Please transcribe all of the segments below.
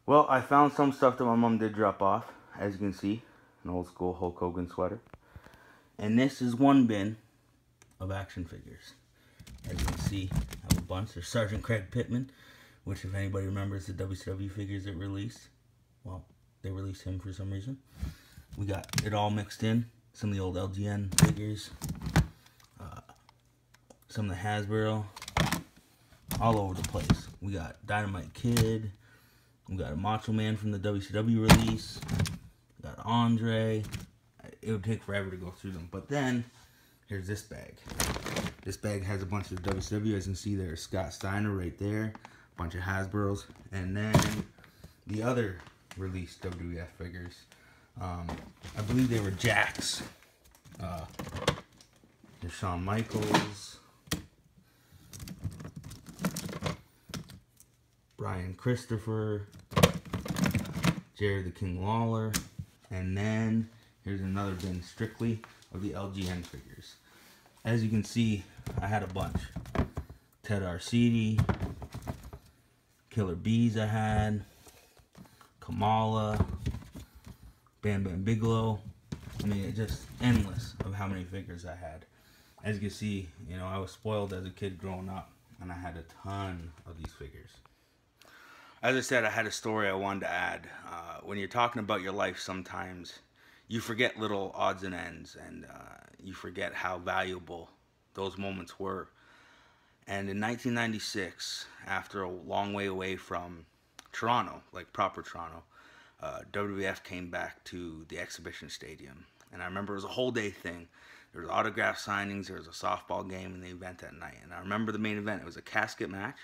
Well, I found some stuff that my mom did drop off. As you can see, an old school Hulk Hogan sweater. And this is one bin of action figures. As you can see, I have a bunch. There's Sergeant Craig Pittman, which if anybody remembers the WCW figures it released, well, they released him for some reason. We got it all mixed in. Some of the old LGN figures. Some of the Hasbro. All over the place. We got Dynamite Kid. We got a Macho Man from the WCW release. We got Andre. It would take forever to go through them. But then, here's this bag. This bag has a bunch of WCW. As you can see, there's Scott Steiner right there. A bunch of Hasbros. And then the other released WWF figures. I believe they were Jakks. There's Shawn Michaels. Brian Christopher. Jerry the King Lawler. And then here's another bin strictly of the LGN figures. As you can see, I had a bunch. Ted Arcidi, Killer Bees I had, Kamala, Bam Bam Bigelow. I mean, it's just endless of how many figures I had. As you can see, you know, I was spoiled as a kid growing up, and I had a ton of these figures. As I said, I had a story I wanted to add. When you're talking about your life, sometimes you forget little odds and ends, and you forget how valuable those moments were. And in 1996, after a long way away from Toronto, like proper Toronto, WWF came back to the exhibition stadium. And I remember it was a whole day thing. There was autograph signings, there was a softball game, and the event that night. And I remember the main event. It was a casket match.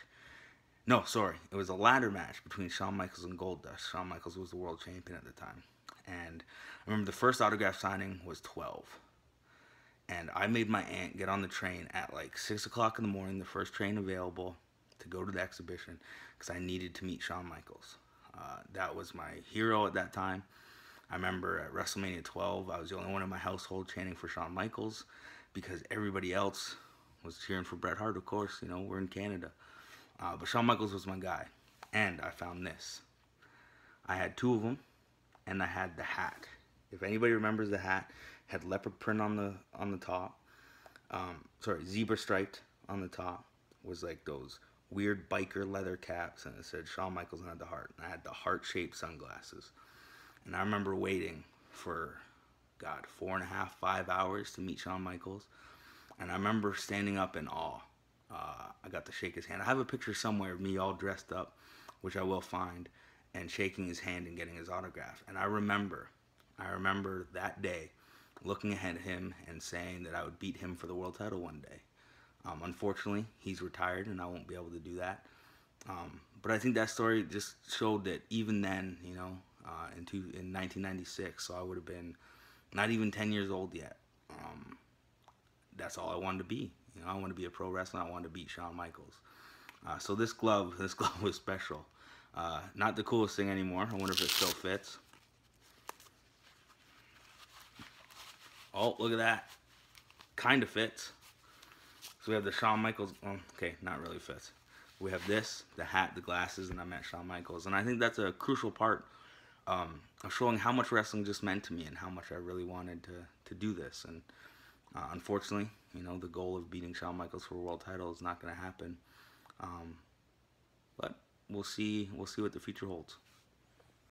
No, sorry. It was a ladder match between Shawn Michaels and Goldust. Shawn Michaels was the world champion at the time. And I remember the first autograph signing was 12. And I made my aunt get on the train at like 6 o'clock in the morning, the first train available, to go to the exhibition because I needed to meet Shawn Michaels. That was my hero at that time. I remember at WrestleMania 12, I was the only one in my household chanting for Shawn Michaels because everybody else was cheering for Bret Hart, of course. You know, we're in Canada. But Shawn Michaels was my guy. And I found this. I had two of them, and I had the hat. If anybody remembers the hat, had leopard print on the top. Zebra striped on the top. Was like those weird biker leather caps, and it said Shawn Michaels and I had the heart. And I had the heart-shaped sunglasses. And I remember waiting for, God, 4.5, 5 hours to meet Shawn Michaels. And I remember standing up in awe. I got to shake his hand. I have a picture somewhere of me all dressed up, which I will find, and shaking his hand and getting his autograph. And I remember that day looking ahead at him and saying that I would beat him for the world title one day. Unfortunately, he's retired and I won't be able to do that. But I think that story just showed that even then, you know, in 1996, so I would have been not even 10 years old yet. That's all I wanted to be. You know, I wanted to be a pro wrestler. I wanted to beat Shawn Michaels. So this glove was special. Not the coolest thing anymore. I wonder if it still fits. Oh, look at that. Kind of fits. So we have the Shawn Michaels. Oh, okay, not really fits. We have this, the hat, the glasses, and I met Shawn Michaels. And I think that's a crucial part of showing how much wrestling just meant to me and how much I really wanted to do this. And unfortunately, you know, the goal of beating Shawn Michaels for a world title is not going to happen. But we'll see what the future holds.